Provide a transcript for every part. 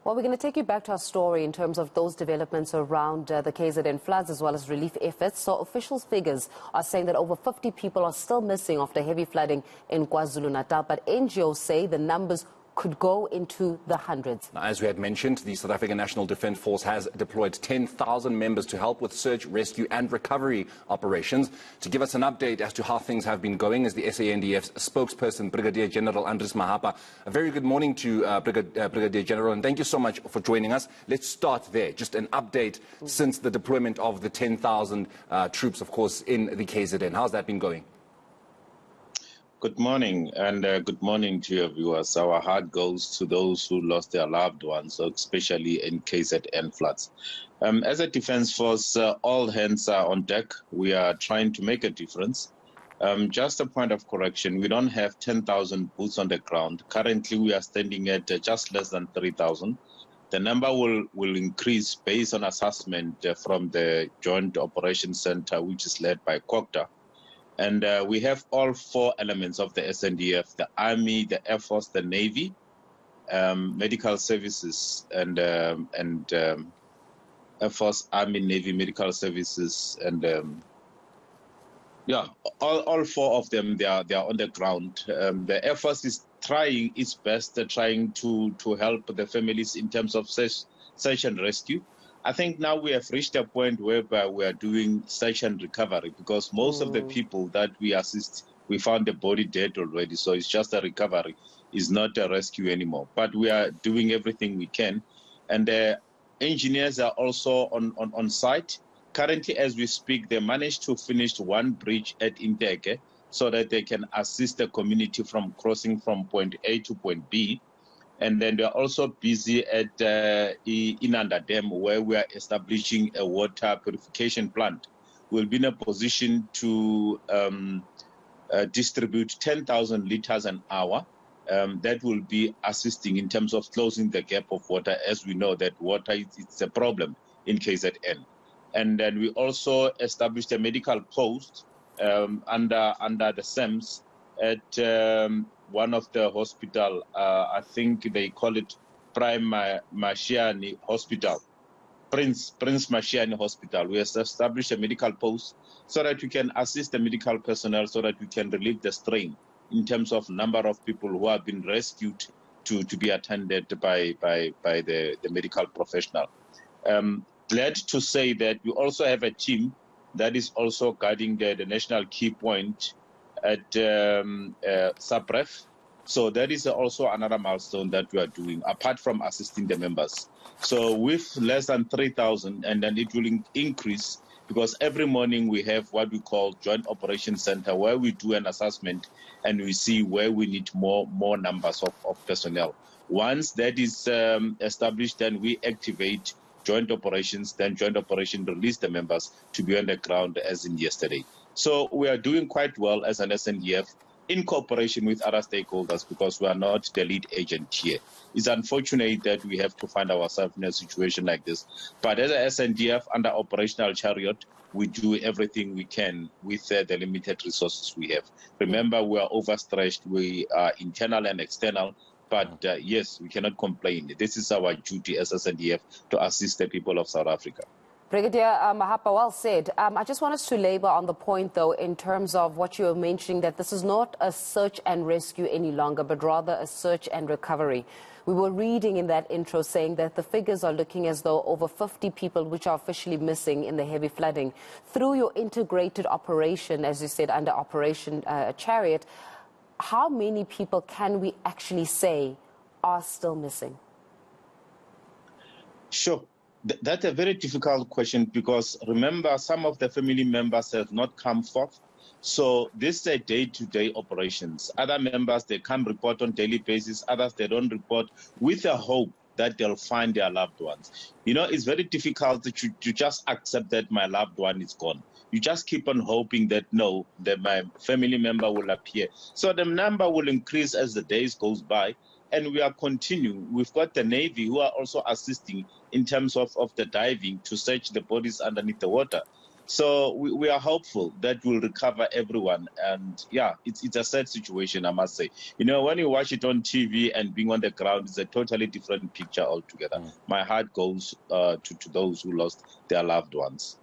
Well, we're going to take you back to our story in terms of those developments around the KZN floods as well as relief efforts. So official figures are saying that over 50 people are still missing after heavy flooding in KwaZulu-Natal, but NGOs say the numbers could go into the hundreds. As we had mentioned, the South African National Defence Force has deployed 10,000 members to help with search, rescue and recovery operations. To give us an update as to how things have been going is the SANDF's spokesperson, Brigadier-General Andries Mahapa. A very good morning to Brigadier-General, and thank you so much for joining us. Let's start there. Just an update since the deployment of the 10,000 troops, of course, in the KZN. How's that been going? Good morning, and good morning to your viewers. Our heart goes to those who lost their loved ones, especially in KZN floods. As a defense force, all hands are on deck. We are trying to make a difference. Just a point of correction, we don't have 10,000 boots on the ground. Currently, we are standing at just less than 3,000. The number will increase based on assessment from the Joint Operations Center, which is led by KZN. And we have all four elements of the SANDF: the Army, the Air Force, the Navy, medical services, and Air Force, Army, Navy, medical services, and yeah, all four of them, they are on the ground. The Air Force is trying its best, trying to help the families in terms of search and rescue. I think now we have reached a point whereby we are doing search and recovery, because most of the people that we assist, we found the body dead already. So it's just a recovery. It's not a rescue anymore. But we are doing everything we can. And the engineers are also on site. Currently, as we speak, they managed to finish one bridge at eNCA so that they can assist the community from crossing from point A to point B. And then they're also busy at Inanda Dam, where we are establishing a water purification plant. We'll be in a position to distribute 10,000 liters an hour. That will be assisting in terms of closing the gap of water, as we know that water is a problem in KZN. And then we also established a medical post under the SAMS at one of the hospital, I think they call it Prince Mashiane Hospital. We have established a medical post so that we can assist the medical personnel, so that we can relieve the strain in terms of number of people who have been rescued to be attended by the medical professional. Glad to say that we also have a team that is also guarding the national key point at Sabref. So that is also another milestone that we are doing, apart from assisting the members. So with less than 3,000, and then it will increase, because every morning we have what we call Joint Operations Center, where we do an assessment and we see where we need more numbers of personnel. Once that is established, then we activate joint operations, then joint operation release the members to be on the ground as in yesterday. So we are doing quite well as an SANDF in cooperation with other stakeholders, because we are not the lead agent here. It's unfortunate that we have to find ourselves in a situation like this. But as a SANDF under operational chariot, we do everything we can with the limited resources we have. Remember, we are overstretched. We are internal and external. But yes, we cannot complain. This is our duty as SANDF to assist the people of South Africa. Brigadier Mahapa, well said. I just want us to labor on the point, though, in terms of what you were mentioning, that this is not a search and rescue any longer, but rather a search and recovery. We were reading in that intro saying that the figures are looking as though over 50 people which are officially missing in the heavy flooding. Through your integrated operation, as you said, under Operation Chariot, how many people can we actually say are still missing? Sure. That's a very difficult question, because remember, some of the family members have not come forth. So this is a day-to-day operations. Other members, they come report on daily basis. Others, they don't report, with the hope that they'll find their loved ones. You know, it's very difficult to just accept that my loved one is gone. You just keep on hoping that, no, that my family member will appear. So the number will increase as the days goes by. And we are continuing. We've got the Navy who are also assisting in terms of the diving to search the bodies underneath the water. So we are hopeful that we'll recover everyone. And yeah, it's a sad situation, I must say. You know, when you watch it on TV and being on the ground, it's a totally different picture altogether. My heart goes to those who lost their loved ones.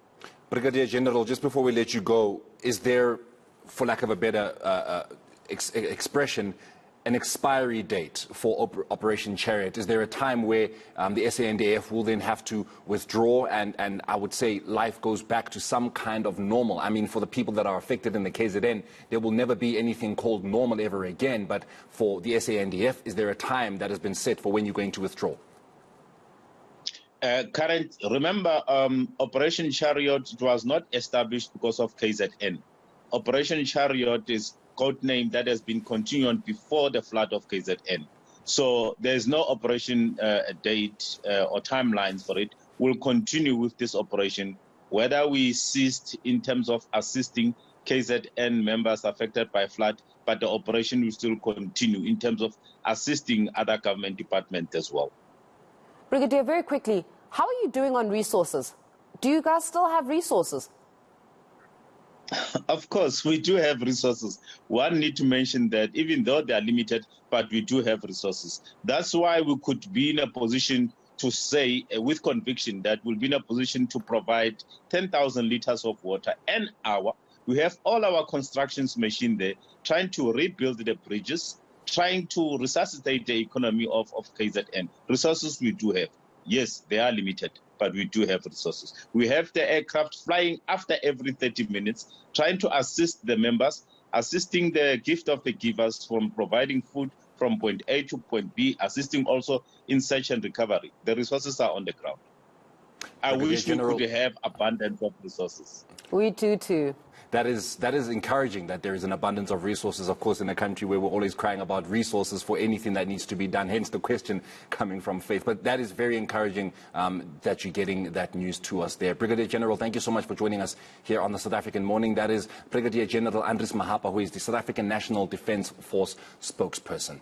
Brigadier General, just before we let you go, is there, for lack of a better expression, an expiry date for Operation Chariot? Is there a time where the SANDF will then have to withdraw and I would say life goes back to some kind of normal? I mean, for the people that are affected in the KZN, there will never be anything called normal ever again. But for the SANDF, is there a time that has been set for when you're going to withdraw? Remember, Operation Chariot, it was not established because of KZN. Operation Chariot is code name that has been continued before the flood of KZN. So there's no operation date or timelines for it. We'll continue with this operation, whether we ceased in terms of assisting KZN members affected by flood, but the operation will still continue in terms of assisting other government departments as well. Brigadier, very quickly, how are you doing on resources? Do you guys still have resources? Of course, we do have resources. One need to mention that even though they are limited, but we do have resources. That's why we could be in a position to say with conviction that we'll be in a position to provide 10,000 liters of water an hour. We have all our constructions machine there, trying to rebuild the bridges, trying to resuscitate the economy of KZN. Resources we do have. Yes, they are limited, but we do have resources. We have the aircraft flying after every 30 minutes, trying to assist the members, assisting the gift of the givers from providing food from point A to point B, assisting also in search and recovery. The resources are on the ground. I wish we could have abundance of resources. We do too. That is encouraging that there is an abundance of resources, of course, in a country where we're always crying about resources for anything that needs to be done, hence the question coming from Faith. But that is very encouraging that you're getting that news to us there. Brigadier General, thank you so much for joining us here on the South African Morning. That is Brigadier-General Andries Mahapa, who is the South African National Defence Force spokesperson.